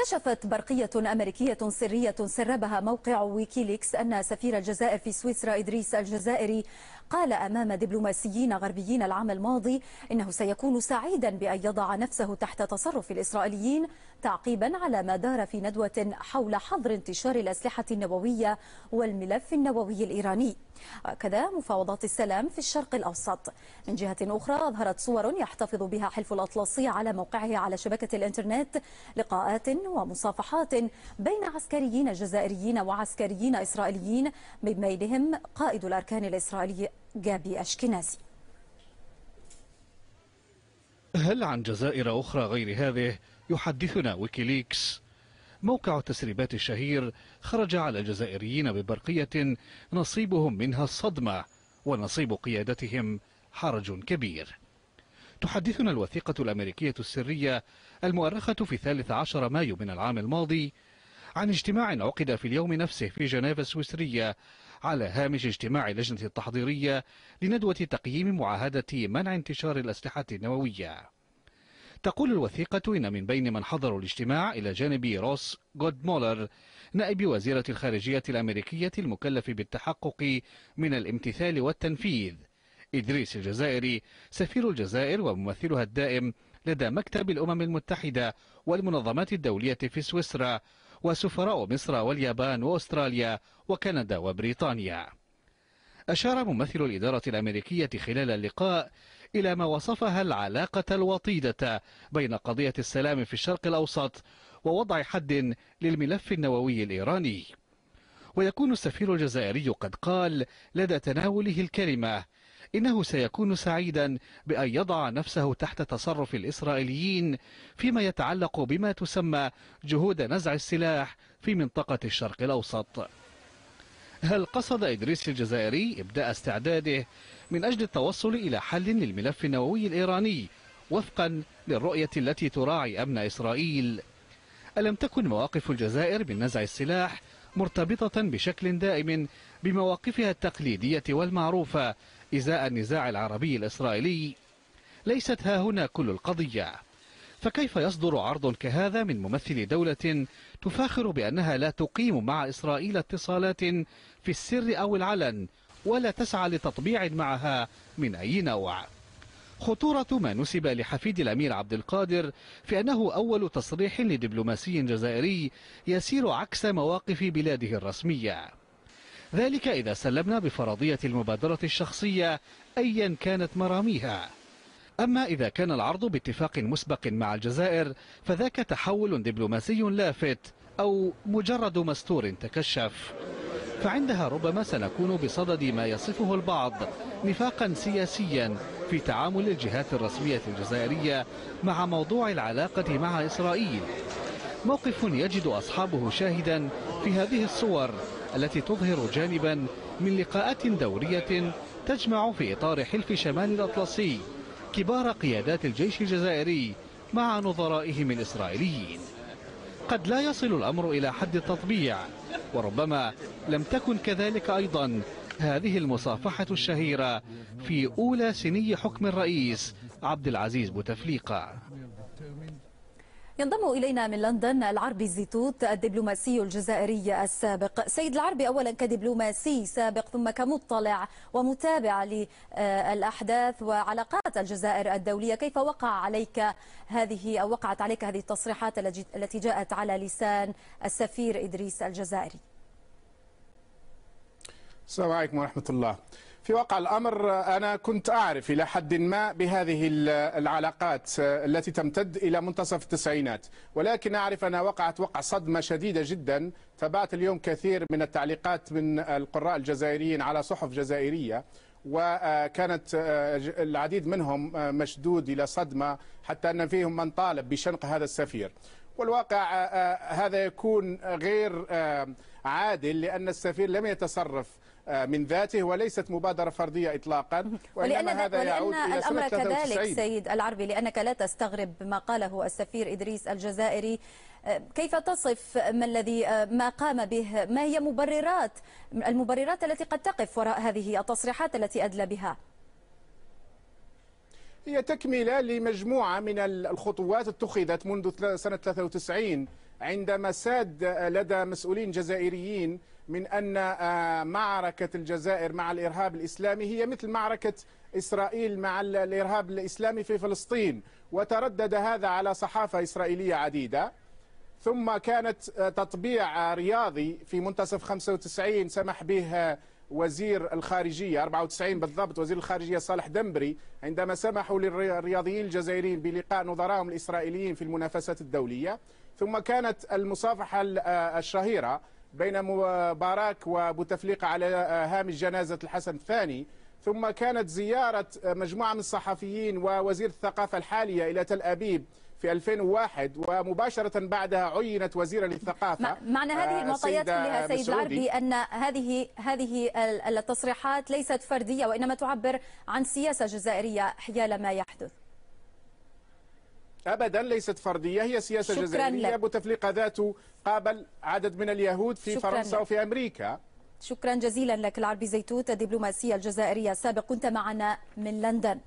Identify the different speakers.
Speaker 1: كشفت برقية أمريكية سرية سربها موقع ويكيليكس أن سفير الجزائر في سويسرا إدريس الجزائري قال أمام دبلوماسيين غربيين العام الماضي إنه سيكون سعيدا بأن يضع نفسه تحت تصرف الإسرائيليين تعقيبا على ما دار في ندوة حول حظر انتشار الأسلحة النووية والملف النووي الإيراني. كذا مفاوضات السلام في الشرق الأوسط. من جهة أخرى أظهرت صور يحتفظ بها حلف الأطلسي على موقعه على شبكة الإنترنت لقاءات ومصافحات بين عسكريين جزائريين وعسكريين إسرائيليين من بينهم قائد الأركان الإسرائيلي جابي أشكنازي.
Speaker 2: هل عن جزائر أخرى غير هذه يحدثنا ويكيليكس؟ موقع التسريبات الشهير خرج على الجزائريين ببرقية نصيبهم منها الصدمة ونصيب قيادتهم حرج كبير. تحدثنا الوثيقة الأمريكية السرية المؤرخة في 13 مايو من العام الماضي عن اجتماع عقد في اليوم نفسه في جنيف السويسرية على هامش اجتماع اللجنة التحضيرية لندوة تقييم معاهدة منع انتشار الأسلحة النووية. تقول الوثيقة إن من بين من حضروا الاجتماع إلى جانب روس غودمولر نائب وزيرة الخارجية الأمريكية المكلف بالتحقق من الامتثال والتنفيذ إدريس الجزائري سفير الجزائر وممثلها الدائم لدى مكتب الأمم المتحدة والمنظمات الدولية في سويسرا وسفراء مصر واليابان وأستراليا وكندا وبريطانيا. أشار ممثل الإدارة الأمريكية خلال اللقاء إلى ما وصفها العلاقة الوطيدة بين قضية السلام في الشرق الأوسط ووضع حد للملف النووي الإيراني. ويكون السفير الجزائري قد قال لدى تناوله الكلمة إنه سيكون سعيدا بأن يضع نفسه تحت تصرف الإسرائيليين فيما يتعلق بما تسمى جهود نزع السلاح في منطقة الشرق الأوسط. هل قصد إدريس الجزائري إبداء استعداده من أجل التوصل إلى حل للملف النووي الإيراني وفقا للرؤية التي تراعي أمن إسرائيل؟ ألم تكن مواقف الجزائر من نزع السلاح مرتبطة بشكل دائم بمواقفها التقليدية والمعروفة إزاء النزاع العربي الإسرائيلي؟ ليست ها هنا كل القضية. فكيف يصدر عرض كهذا من ممثل دولة تفاخر بأنها لا تقيم مع إسرائيل اتصالات في السر أو العلن ولا تسعى لتطبيع معها من أي نوع؟ خطورة ما نسب لحفيد الأمير عبد القادر في أنه أول تصريح لدبلوماسي جزائري يسير عكس مواقف بلاده الرسمية، ذلك إذا سلمنا بفرضية المبادرة الشخصية أيا كانت مراميها. أما إذا كان العرض باتفاق مسبق مع الجزائر فذاك تحول دبلوماسي لافت أو مجرد مستور تكشف، فعندها ربما سنكون بصدد ما يصفه البعض نفاقا سياسيا في تعامل الجهات الرسمية الجزائرية مع موضوع العلاقة مع إسرائيل، موقف يجد أصحابه شاهدا في هذه الصور التي تظهر جانبا من لقاءات دورية تجمع في إطار حلف شمال الأطلسي كبار قيادات الجيش الجزائري مع نظرائهم الإسرائيليين. قد لا يصل الأمر إلى حد التطبيع، وربما لم تكن كذلك أيضا هذه المصافحة الشهيرة في أولى سني حكم الرئيس عبد العزيز بوتفليقة.
Speaker 1: ينضم إلينا من لندن العربي الزيتوت الدبلوماسي الجزائري السابق. سيد العربي، أولا كدبلوماسي سابق ثم كمطلع ومتابع للأحداث وعلاقات الجزائر الدولية، كيف وقعت عليك هذه التصريحات التي جاءت على لسان السفير إدريس الجزائري؟
Speaker 3: السلام عليكم ورحمة الله. في واقع الأمر أنا كنت أعرف إلى حد ما بهذه العلاقات التي تمتد إلى منتصف التسعينات، ولكن أعرف أنها وقعت صدمة شديدة جدا. تابعت اليوم كثير من التعليقات من القراء الجزائريين على صحف جزائرية، وكانت العديد منهم مشدود إلى صدمة، حتى أن فيهم من طالب بشنق هذا السفير. والواقع هذا يكون غير عادل، لأن السفير لم يتصرف من ذاته وليست مبادرة فردية إطلاقا، وإنما هذا يعود إلى سنة 93.
Speaker 1: الأمر كذلك سيد العربي، لأنك لا تستغرب ما قاله السفير إدريس الجزائري. كيف تصف ما قام به؟ ما هي المبررات التي قد تقف وراء هذه التصريحات التي أدلى بها؟
Speaker 3: هي تكملة لمجموعة من الخطوات اتخذت منذ سنة 93 عندما ساد لدى مسؤولين جزائريين من أن معركة الجزائر مع الإرهاب الإسلامي هي مثل معركة إسرائيل مع الإرهاب الإسلامي في فلسطين، وتردد هذا على صحافة إسرائيلية عديدة. ثم كانت تطبيع رياضي في منتصف 95 سمح به وزير الخارجية 94 بالضبط، وزير الخارجية صالح دمبري، عندما سمحوا للرياضيين الجزائريين بلقاء نظرائهم الإسرائيليين في المنافسات الدولية. ثم كانت المصافحة الشهيرة بين مبارك وبوتفليقة على هامش جنازة الحسن الثاني. ثم كانت زيارة مجموعة من الصحفيين ووزير الثقافة الحالية إلى تل أبيب في 2001، ومباشرة بعدها عينت وزيرا للثقافة.
Speaker 1: معنى هذه المعطيات كلها سيد العربي أن هذه التصريحات ليست فردية، وإنما تعبر عن سياسة جزائرية حيال ما يحدث.
Speaker 3: أبدا ليست فردية، هي سياسة جزائرية. بوتفليقة ذاته قابل عدد من اليهود في فرنسا وفي أمريكا.
Speaker 1: شكرا جزيلا لك العربي زيتوت، الدبلوماسية الجزائرية السابق، كنت معنا من لندن.